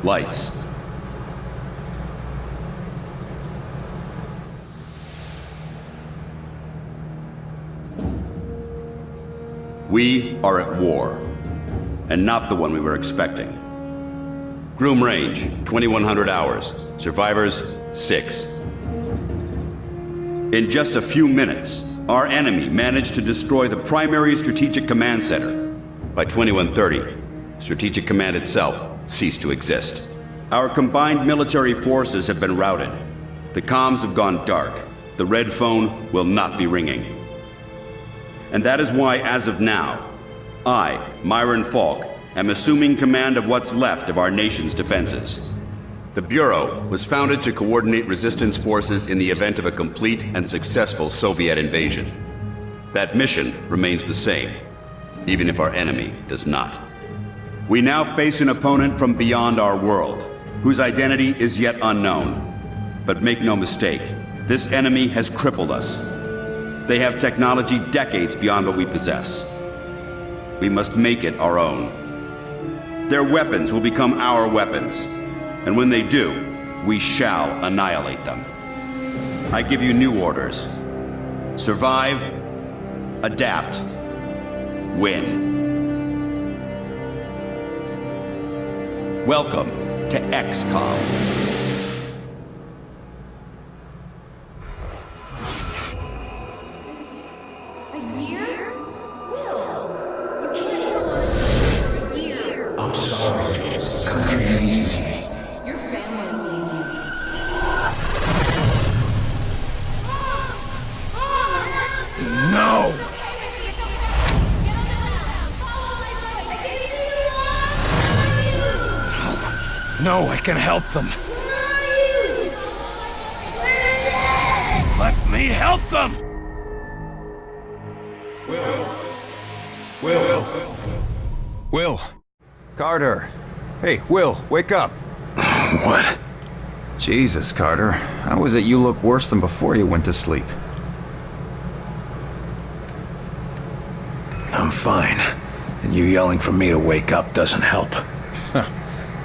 Lights. We are at war, and not the one we were expecting. Groom range, 2100 hours. Survivors, 6. In just a few minutes, our enemy managed to destroy the primary Strategic Command Center. By 2130, Strategic Command itself ceased to exist. Our combined military forces have been routed. The comms have gone dark. The red phone will not be ringing. And that is why, as of now, I, Myron Falk, am assuming command of what's left of our nation's defenses. The Bureau was founded to coordinate resistance forces in the event of a complete and successful Soviet invasion. That mission remains the same, even if our enemy does not. We now face an opponent from beyond our world, whose identity is yet unknown. But make no mistake, this enemy has crippled us. They have technology decades beyond what we possess. We must make it our own. Their weapons will become our weapons, and when they do, we shall annihilate them. I give you new orders. Survive, adapt, win. Welcome to XCOM. No, I can help them. Let me help them! Will. Carter. Hey, Will, wake up. What? Jesus, Carter. How is it you look worse than before you went to sleep? I'm fine. And you yelling for me to wake up doesn't help.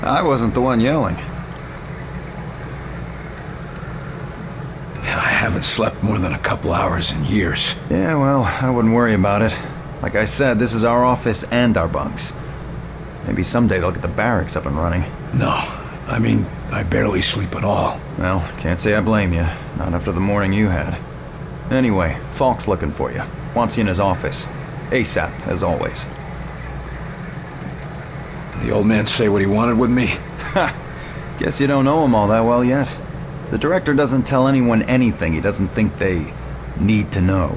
I wasn't the one yelling. I haven't slept more than a couple hours in years. Yeah, well, I wouldn't worry about it. Like I said, this is our office and our bunks. Maybe someday they'll get the barracks up and running. No, I mean, I barely sleep at all. Well, can't say I blame you. Not after the morning you had. Anyway, Falk's looking for you. Wants you in his office. ASAP, as always. The old man say what he wanted with me? Ha! Guess you don't know him all that well yet. The director doesn't tell anyone anything he doesn't think they need to know.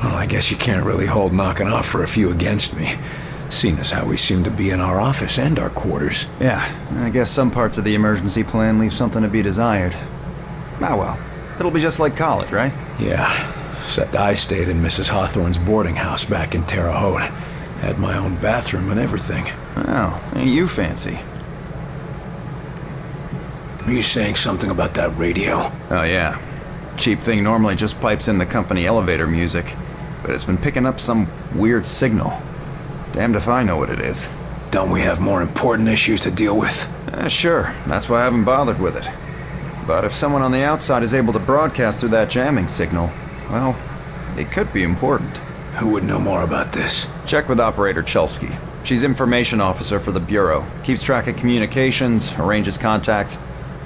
Well, I guess you can't really hold knocking off for a few against me, seeing as how we seem to be in our office and our quarters. Yeah, I guess some parts of the emergency plan leave something to be desired. Ah well, it'll be just like college, right? Yeah, except I stayed in Mrs. Hawthorne's boarding house back in Terre Haute. Had my own bathroom and everything. Oh, ain't you fancy? Are you saying something about that radio? Oh yeah. Cheap thing normally just pipes in the company elevator music, but it's been picking up some weird signal. Damned if I know what it is. Don't we have more important issues to deal with? Sure, that's why I haven't bothered with it. But if someone on the outside is able to broadcast through that jamming signal, well, it could be important. Who would know more about this? Check with Operator Chelsky. She's information officer for the Bureau. Keeps track of communications, arranges contacts,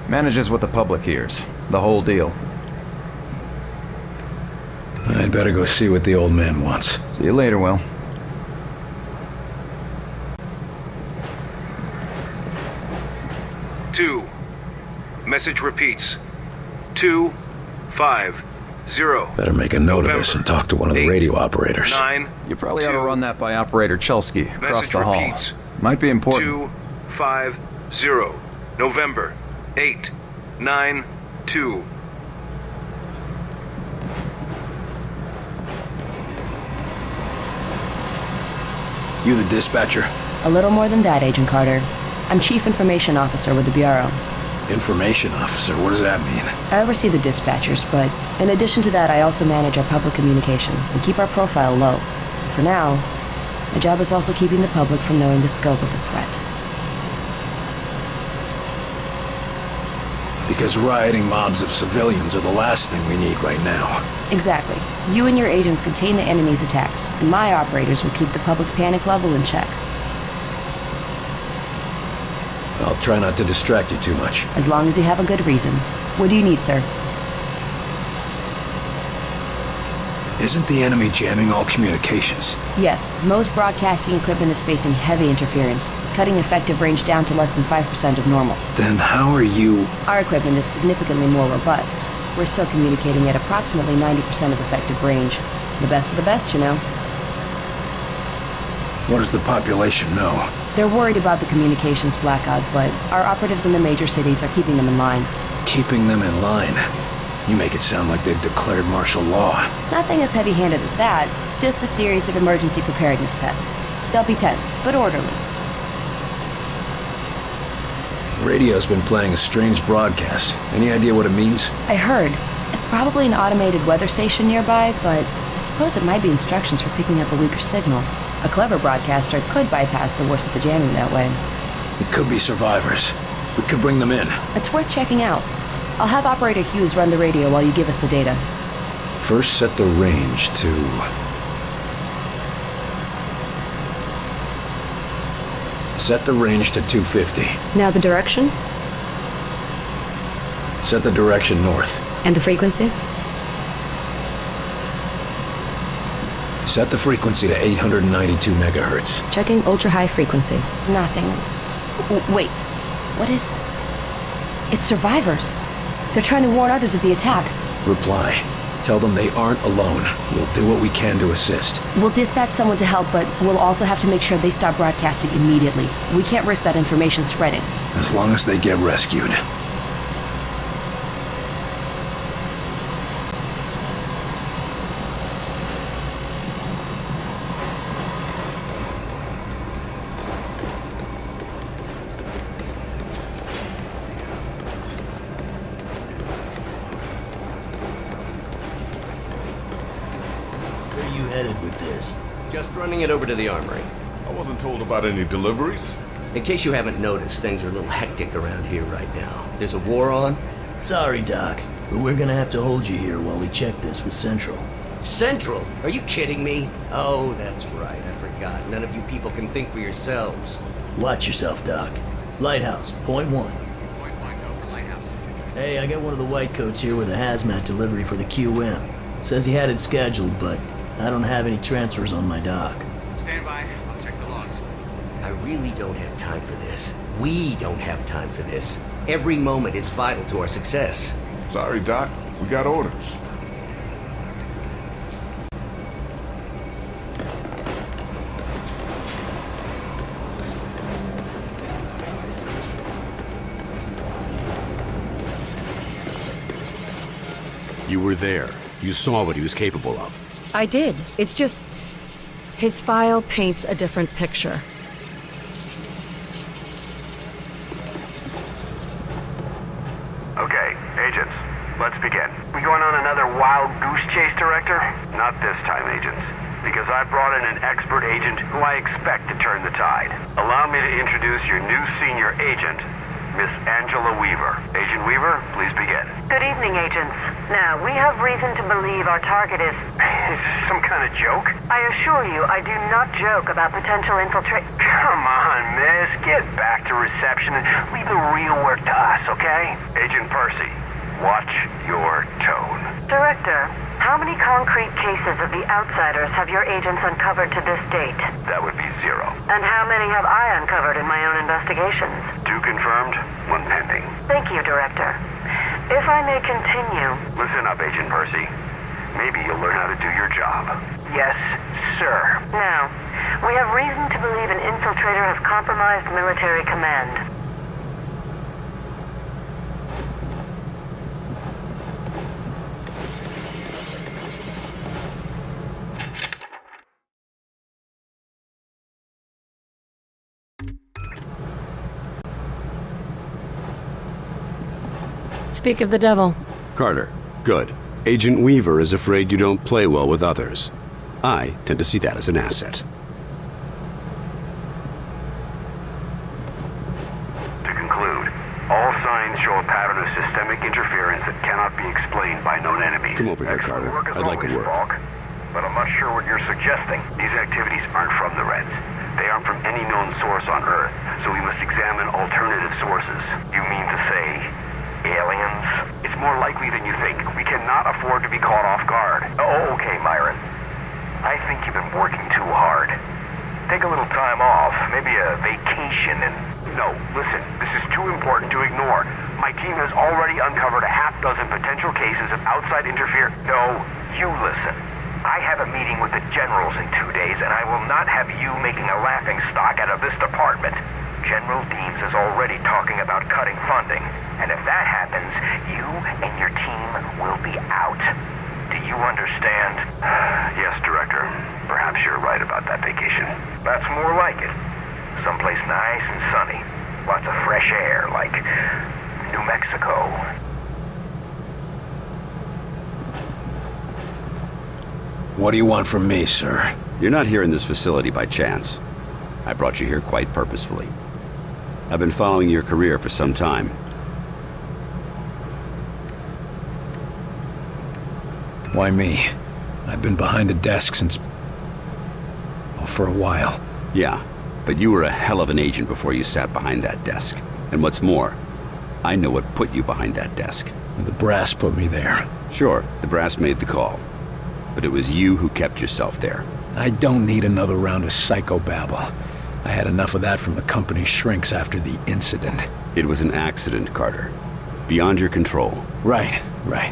manages what the public hears. The whole deal. I'd better go see what the old man wants. See you later, Will. Two. Message repeats. 250. Better make a note of this and talk to one of the radio operators. 9. You probably ought to run that by Operator Chelsky across the hall. Repeats. Might be important. 250. November 892. You the dispatcher? A little more than that, Agent Carter. I'm Chief Information Officer with the Bureau. Information officer, what does that mean? I oversee the dispatchers, but in addition to that, I also manage our public communications and keep our profile low. For now, My job is also keeping the public from knowing the scope of the threat. Because rioting mobs of civilians are the last thing we need right now. Exactly. You and your agents contain the enemy's attacks, and my operators will keep the public panic level in check. I'll try not to distract you too much. As long as you have a good reason. What do you need, sir? Isn't the enemy jamming all communications? Yes, most broadcasting equipment is facing heavy interference, cutting effective range down to less than 5% of normal. Then how are you... Our equipment is significantly more robust. We're still communicating at approximately 90% of effective range. The best of the best, you know. What does the population know? They're worried about the communications blackout, but our operatives in the major cities are keeping them in line. Keeping them in line? You make it sound like they've declared martial law. Nothing as heavy-handed as that, just a series of emergency preparedness tests. They'll be tense, but orderly. Radio's been playing a strange broadcast. Any idea what it means? I heard. It's probably an automated weather station nearby, but I suppose it might be instructions for picking up a weaker signal. A clever broadcaster could bypass the worst of the jamming that way. It could be survivors. We could bring them in. It's worth checking out. I'll have Operator Hughes run the radio while you give us the data. First set the range to... Set the range to 250. Now the direction? Set the direction north. And the frequency? Set the frequency to 892 megahertz. Checking ultra-high frequency. Nothing. Wait. What is... It's survivors. They're trying to warn others of the attack. Reply. Tell them they aren't alone. We'll do what we can to assist. We'll dispatch someone to help, but we'll also have to make sure they stop broadcasting immediately. We can't risk that information spreading. As long as they get rescued. Headed with this? Just running it over to the armory. I wasn't told about any deliveries. In case you haven't noticed, things are a little hectic around here right now. There's a war on. Sorry, Doc, but we're gonna have to hold you here while we check this with Central. Central? Are you kidding me? Oh, that's right. I forgot. None of you people can think for yourselves. Watch yourself, Doc. Lighthouse, point one. Hey, I got one of the white coats here with a hazmat delivery for the QM. Says he had it scheduled, but I don't have any transfers on my dock. Stand by. I'll check the logs. I really don't have time for this. We don't have time for this. Every moment is vital to our success. Sorry, Doc. We got orders. You were there. You saw what he was capable of. I did. It's just... his file paints a different picture. Okay, agents, let's begin. We going on another wild goose chase, Director? Not this time, agents, because I brought in an expert agent who I expect to turn the tide. Allow me to introduce your new senior agent, Miss Angela Weaver. Agent Weaver, please begin. Good evening, agents. Now, we have reason to believe our target is... Is this some kind of joke? I assure you, I do not joke about potential infiltrate... Come on, miss. Get back to reception and leave the real work to us, okay? Agent Percy, watch your tone. Director, how many concrete cases of the Outsiders have your agents uncovered to this date? That would be 0. And how many have I uncovered in my own investigations? 2 confirmed, 1 pending. Thank you, Director. If I may continue... Listen up, Agent Percy. Maybe you'll learn how to do your job. Yes, sir. Now, we have reason to believe an infiltrator has compromised military command. Speak of the devil. Carter, good. Agent Weaver is afraid you don't play well with others. I tend to see that as an asset. signs show a pattern of systemic interference that cannot be explained by known enemies. Come over here, Carter. I'd like a word. But I'm not sure what you're suggesting. These activities aren't from the Reds. They aren't from any known source on Earth, so we must examine alternative sources. You mean to say aliens? It's more likely than you think. We cannot afford to be caught off guard. Oh, okay, Myron. I think you've been working too hard. Take a little time off, maybe a vacation and... No, listen, this is too important to ignore. My team has already uncovered a half dozen potential cases of outside interference. No, you listen. I have a meeting with the generals in 2 days, and I will not have you making a laughingstock out of this department. General Deems is already talking about cutting funding, and if that happens, you and your team will be out. Do you understand? Yes, Director. Perhaps you're right about that vacation. That's more like it. Someplace nice and sunny. Lots of fresh air, like New Mexico. What do you want from me, sir? You're not here in this facility by chance. I brought you here quite purposefully. I've been following your career for some time. Why me? I've been behind a desk since... well, for a while. Yeah, but you were a hell of an agent before you sat behind that desk. And what's more, I know what put you behind that desk. The brass put me there. Sure, the brass made the call. But it was you who kept yourself there. I don't need another round of psychobabble. I had enough of that from the company's shrinks after the incident. It was an accident, Carter. Beyond your control. Right,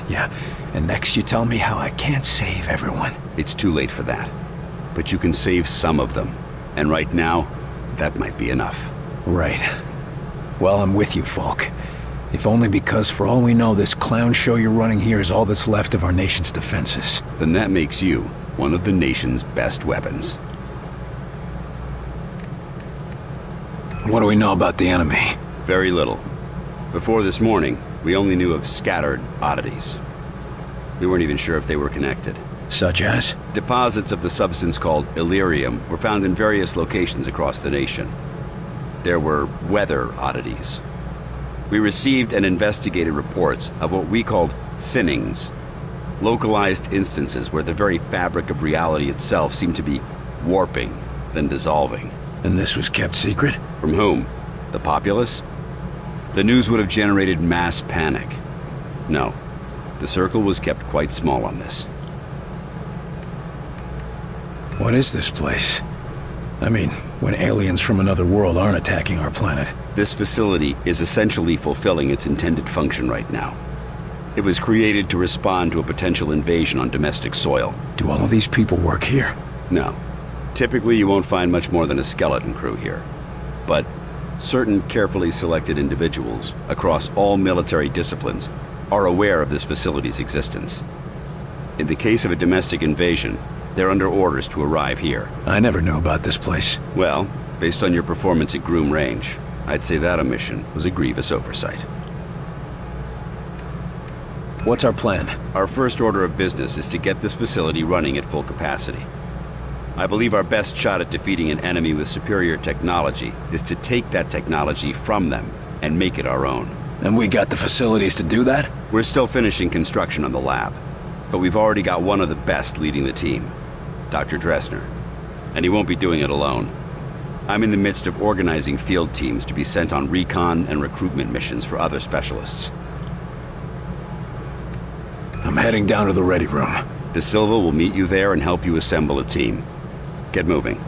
yeah. And next you tell me how I can't save everyone. It's too late for that. But you can save some of them. And right now, that might be enough. Right. Well, I'm with you, Falk. If only because, for all we know, this clown show you're running here is all that's left of our nation's defenses. Then that makes you one of the nation's best weapons. What do we know about the enemy? Very little. Before this morning, we only knew of scattered oddities. We weren't even sure if they were connected. Such as? Deposits of the substance called Illyrium were found in various locations across the nation. There were weather oddities. We received and investigated reports of what we called thinnings, localized instances where the very fabric of reality itself seemed to be warping, then dissolving. And this was kept secret? From whom? The populace? The news would have generated mass panic. No, the circle was kept quite small on this. What is this place? I mean, when aliens from another world aren't attacking our planet. This facility is essentially fulfilling its intended function right now. It was created to respond to a potential invasion on domestic soil. Do all of these people work here? No. Typically, you won't find much more than a skeleton crew here. But certain carefully selected individuals across all military disciplines are aware of this facility's existence. In the case of a domestic invasion, they're under orders to arrive here. I never knew about this place. Well, based on your performance at Groom Range, I'd say that omission was a grievous oversight. What's our plan? Our first order of business is to get this facility running at full capacity. I believe our best shot at defeating an enemy with superior technology is to take that technology from them and make it our own. And we got the facilities to do that? We're still finishing construction on the lab, but we've already got one of the best leading the team, Dr. Dressner. And he won't be doing it alone. I'm in the midst of organizing field teams to be sent on recon and recruitment missions for other specialists. I'm heading down to the ready room. De Silva will meet you there and help you assemble a team. Get moving.